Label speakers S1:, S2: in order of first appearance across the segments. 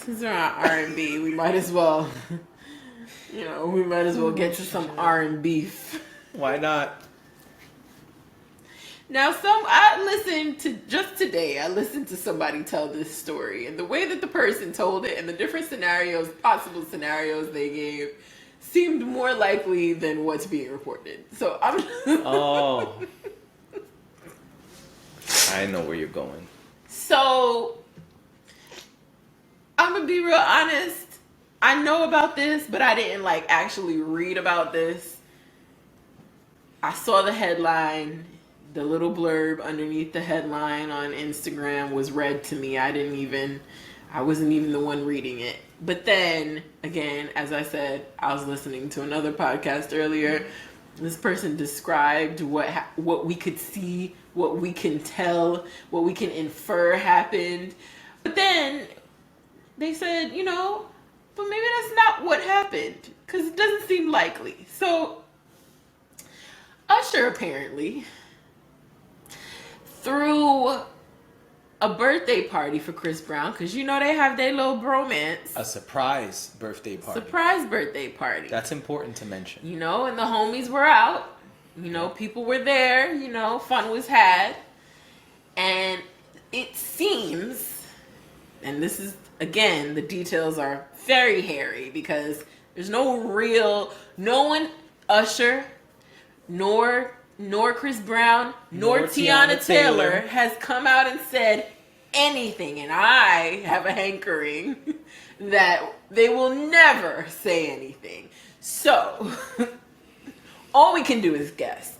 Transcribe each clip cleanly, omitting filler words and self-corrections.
S1: Since we're on R&B, we might as well, get to some R&B.
S2: Why not?
S1: Now, just today, I listened to somebody tell this story, and the way that the person told it and the different possible scenarios they gave, seemed more likely than what's being reported. So I'm...
S2: Oh. I know where you're going.
S1: So, I'm gonna be real honest. I know about this, but I didn't actually read about this. I saw the headline. The little blurb underneath the headline on Instagram was read to me. I wasn't even the one reading it. But then, again, as I said, I was listening to another podcast earlier. This person described what we could see, what we can tell, what we can infer happened. But then they said, but maybe that's not what happened, because it doesn't seem likely. So, Usher apparently threw a birthday party for Chris Brown, because they have their little bromance.
S2: A surprise birthday party.
S1: Surprise birthday party.
S2: That's important to mention.
S1: And the homies were out. People were there. Fun was had. And it seems, and this is, again, the details are very hairy, because there's no one, Usher, nor Chris Brown, nor Tiana Taylor has come out and said anything. And I have a hankering that they will never say anything. So, all we can do is guess.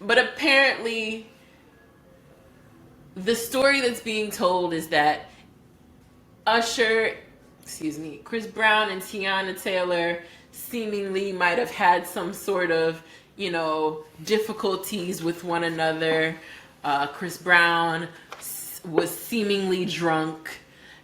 S1: But apparently, the story that's being told is that Chris Brown and Tiana Taylor seemingly might have had some sort of difficulties with one another. Chris Brown was seemingly drunk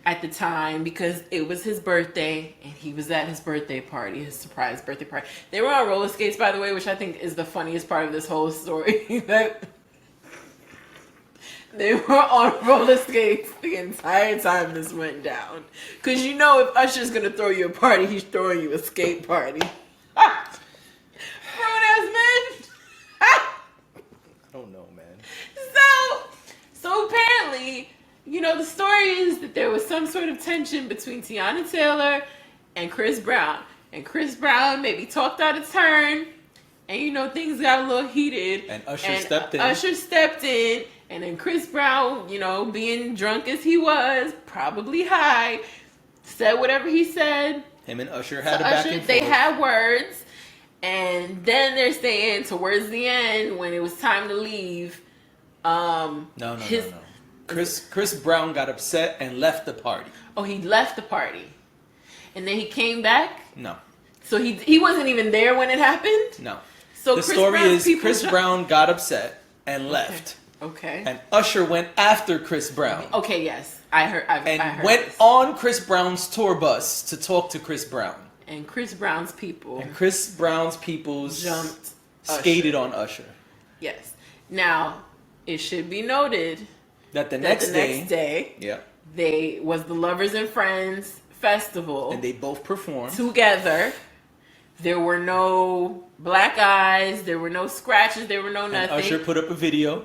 S1: at the time because it was his birthday and he was at his birthday party, his surprise birthday party. They were on roller skates, by the way, which I think is the funniest part of this whole story. That they were on roller skates the entire time this went down. Because if Usher's going to throw you a party, he's throwing you a skate party. Grown-ass man.
S2: I don't know, man.
S1: So apparently, the story is that there was some sort of tension between Tiana Taylor and Chris Brown. And Chris Brown maybe talked out of turn. And, things got a little heated.
S2: And Usher stepped in.
S1: Usher stepped in. And then Chris Brown, being drunk as he was, probably high, said whatever he said.
S2: Him and Usher had a back and forth.
S1: They had words. And then they're saying towards the end, when it was time to leave,
S2: No. Chris Brown got upset and left the party.
S1: Oh, he left the party. And then he came back?
S2: No.
S1: So he wasn't even there when it happened?
S2: No.
S1: So
S2: the story is Chris Brown got upset and left.
S1: Okay.
S2: And Usher went after Chris Brown.
S1: Okay, yes. I heard
S2: went
S1: this.
S2: on Chris Brown's tour bus to talk to Chris Brown.
S1: And Chris Brown's people
S2: jumped, skated on Usher.
S1: Yes. Now, it should be noted
S2: that the next
S1: day,
S2: yeah,
S1: they was the Lovers and Friends Festival,
S2: and they both performed
S1: together. There were no black eyes. There were no scratches. There were no nothing.
S2: And Usher put up a video.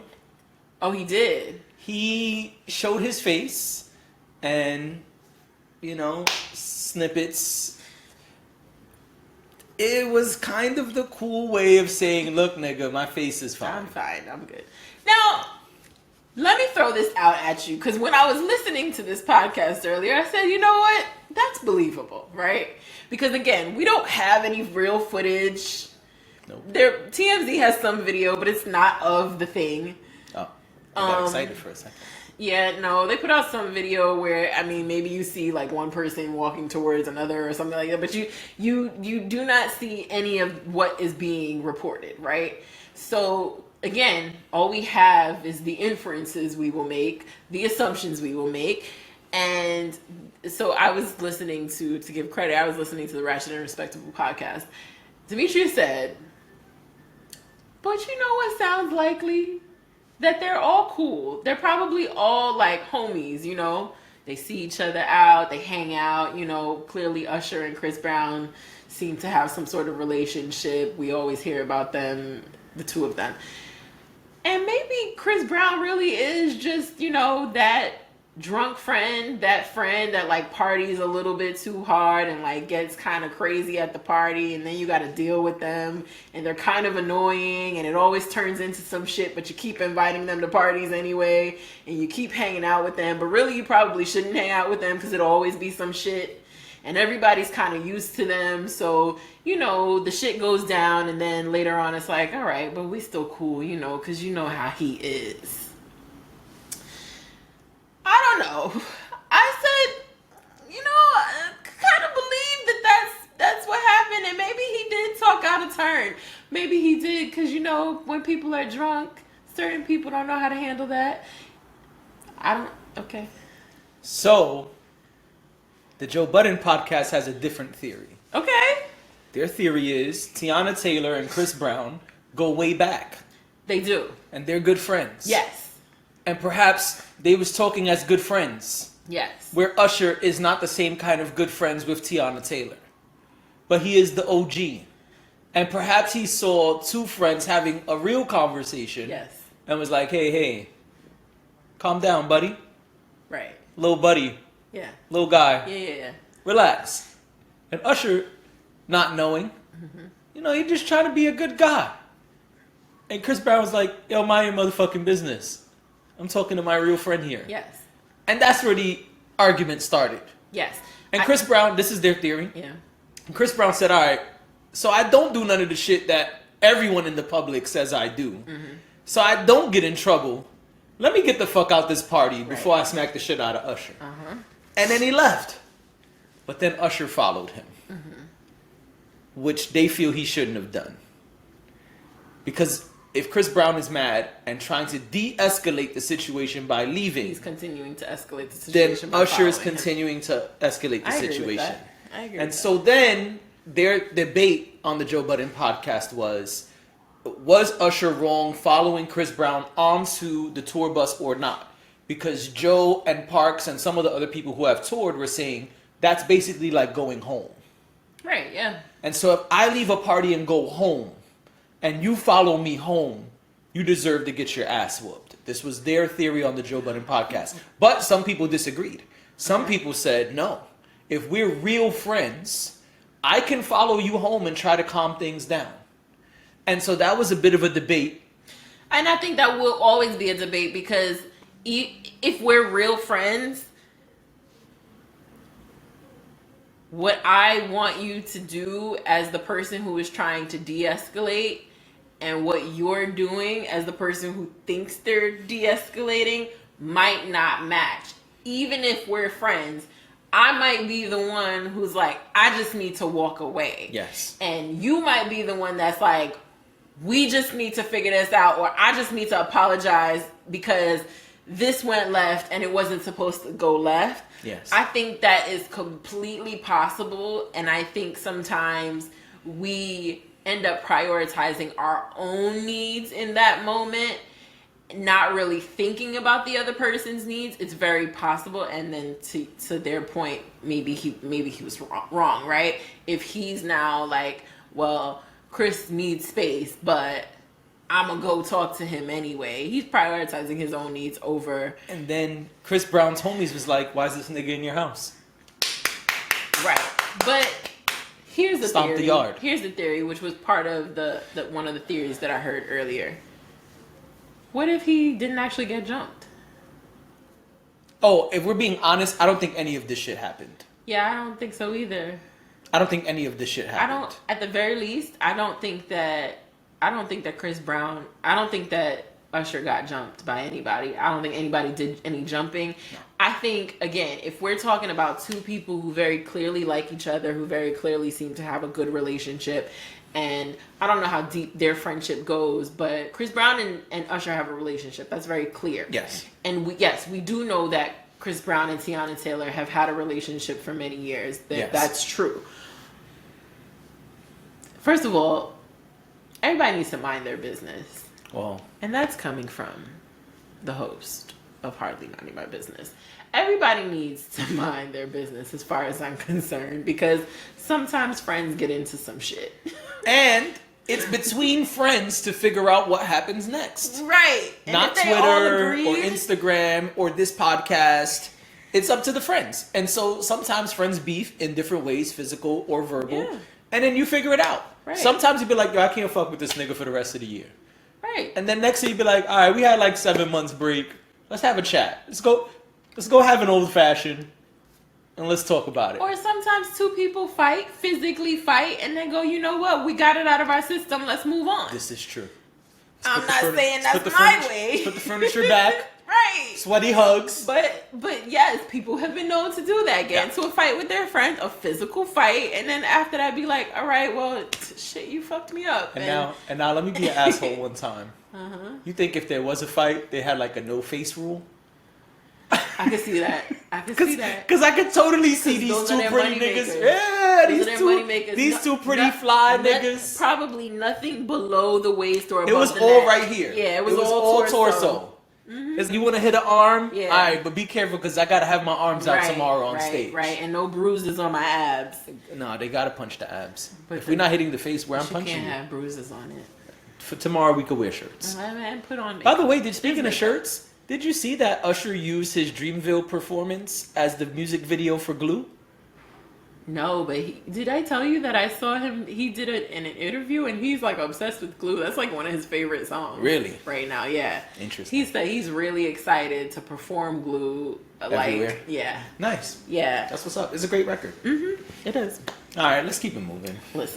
S1: Oh, he did.
S2: He showed his face, and snippets. It was kind of the cool way of saying, look, nigga, my face is fine.
S1: I'm fine. I'm good. Now, let me throw this out at you, because when I was listening to this podcast earlier, I said, you know what? That's believable, right? Because, again, we don't have any real footage.
S2: Nope.
S1: TMZ has some video, but it's not of the thing.
S2: Oh, I got excited for a second.
S1: Yeah, no, they put out some video where, maybe you see one person walking towards another or something like that, but you do not see any of what is being reported, right? So, again, all we have is the inferences we will make, the assumptions we will make, and so I was listening to give credit, I was listening to the Ratchet and Respectable podcast. Demetria said, but you know what sounds likely? That they're all cool. They're probably all homies, They see each other out, they hang out. You know, clearly Usher and Chris Brown seem to have some sort of relationship. We always hear about them, the two of them. And maybe Chris Brown really is just, you know, that drunk friend that like parties a little bit too hard and like gets kind of crazy at the party, and then you got to deal with them and they're kind of annoying and it always turns into some shit, but you keep inviting them to parties anyway and you keep hanging out with them, but really you probably shouldn't hang out with them because it'll always be some shit and everybody's kind of used to them. So, you know, the shit goes down and then later on it's like, all right, but we still cool, you know, because you know how he is. I don't know. I said, you know, I kind of believe that's what happened, and maybe he did talk out of turn. Maybe he did, because, you know, when people are drunk, certain people don't know how to handle that. Okay.
S2: So, the Joe Budden podcast has a different theory.
S1: Okay.
S2: Their theory is Tiana Taylor and Chris Brown go way back.
S1: They do.
S2: And they're good friends.
S1: Yes.
S2: And perhaps they was talking as good friends.
S1: Yes.
S2: Where Usher is not the same kind of good friends with Tiana Taylor. But he is the OG. And perhaps he saw two friends having a real conversation.
S1: Yes.
S2: And was like, hey, calm down, buddy.
S1: Right.
S2: Little buddy.
S1: Yeah.
S2: Little guy.
S1: Yeah.
S2: Relax. And Usher, not knowing, you know, he just trying to be a good guy. And Chris Brown was like, yo, mind your motherfucking business. I'm talking to my real friend here.
S1: Yes.
S2: And that's where the argument started.
S1: Yes.
S2: And Chris Brown, this is their theory.
S1: Yeah.
S2: And Chris Brown said, all right, so I don't do none of the shit that everyone in the public says I do. Mm-hmm. So I don't get in trouble. Let me get the fuck out this party before I smack the shit out of Usher. Uh-huh. And then he left. But then Usher followed him. Mm-hmm. Which they feel he shouldn't have done. Because if Chris Brown is mad and trying to de-escalate the situation by leaving,
S1: he's continuing to escalate the situation.
S2: Then Usher is continuing to escalate the situation.
S1: I agree.
S2: And so then their debate on the Joe Budden podcast was Usher wrong following Chris Brown onto the tour bus or not? Because Joe and Parks and some of the other people who have toured were saying that's basically like going home.
S1: Right, yeah.
S2: And so if I leave a party and go home, and you follow me home, you deserve to get your ass whooped. This was their theory on the Joe Budden podcast. But some people disagreed. Some people said, no, if we're real friends, I can follow you home and try to calm things down. And so that was a bit of a debate.
S1: And I think that will always be a debate because if we're real friends, what I want you to do as the person who is trying to de-escalate and what you're doing as the person who thinks they're de-escalating might not match. Even if we're friends, I might be the one who's like, I just need to walk away.
S2: Yes.
S1: And you might be the one that's like, we just need to figure this out, or I just need to apologize because this went left and it wasn't supposed to go left.
S2: Yes.
S1: I think that is completely possible, and I think sometimes we end up prioritizing our own needs in that moment, not really thinking about the other person's needs. It's very possible, and then to their point, maybe he was wrong, right? If he's now like, well, Chris needs space, but I'm gonna go talk to him anyway. He's prioritizing his own needs over.
S2: And then Chris Brown's homies was like, why is this nigga in your house?
S1: Right. But here's the
S2: Stomp
S1: theory.
S2: the yard.
S1: Here's the theory, which was part of the one of the theories that I heard earlier. What if he didn't actually get jumped?
S2: Oh, if we're being honest, I don't think any of this shit happened.
S1: Yeah, I don't think so either.
S2: I don't think any of this shit happened.
S1: At the very least, I don't think that Chris Brown, I don't think that Usher got jumped by anybody. I don't think anybody did any jumping. No. I think, again, if we're talking about two people who very clearly like each other, who very clearly seem to have a good relationship, and I don't know how deep their friendship goes, but Chris Brown and Usher have a relationship. That's very clear.
S2: Yes.
S1: And we do know that Chris Brown and Tiana Taylor have had a relationship for many years. That's true. First of all, everybody needs to mind their business.
S2: Well,
S1: and that's coming from the host of Hardly Minding My Business. everybody needs to mind their business as far as I'm concerned, because sometimes friends get into some shit.
S2: And it's between friends to figure out what happens next.
S1: Right. And
S2: not
S1: if they all
S2: Twitter
S1: agreed,
S2: or Instagram or this podcast. It's up to the friends. And so sometimes friends beef in different ways, physical or verbal.
S1: Yeah.
S2: And then you figure it out.
S1: Right.
S2: Sometimes you be like, yo, I can't fuck with this nigga for the rest of the year.
S1: Right.
S2: And then next thing you be like, all right, we had like 7 months break. Let's have a chat. Let's go have an old fashioned and let's talk about it.
S1: Or sometimes two people fight, physically fight, and then go, you know what? We got it out of our system. Let's move on.
S2: This is true.
S1: I'm not saying that's my way.
S2: Let's put the furniture back.
S1: Right.
S2: Sweaty hugs.
S1: But yes, people have been known to do that. Get into a fight with their friends, a physical fight, and then after that be like, all right, well, shit, you fucked me up.
S2: And now let me be an asshole one time. You think if there was a fight, they had like a no face rule?
S1: I can see that.
S2: Because I could totally see these two pretty niggas. Yeah, these two pretty fly niggas.
S1: Probably nothing below the waist or above
S2: it was
S1: the
S2: all
S1: neck.
S2: right here.
S1: Yeah, it was all torso.
S2: If you want to hit an arm,
S1: Yeah.
S2: all right, but be careful because I got to have my arms out tomorrow on stage.
S1: Right, and no bruises on my abs.
S2: No, they got to punch the abs.
S1: But
S2: if we're not hitting the face where I'm punching
S1: you
S2: you.
S1: can't have bruises on it.
S2: For tomorrow, we could wear shirts.
S1: And put on
S2: By the way, speaking of shirts, did you see that Usher used his Dreamville performance as the music video for Glue?
S1: No, but did I tell you that I saw him? He did it in an interview, and he's like obsessed with Glue. That's like one of his favorite songs.
S2: Really?
S1: Right now, yeah.
S2: Interesting.
S1: He said he's really excited to perform Glue.
S2: Everywhere?
S1: Yeah.
S2: Nice.
S1: Yeah.
S2: That's what's up. It's a great record.
S1: It is.
S2: All right, let's keep it moving.
S1: Listen.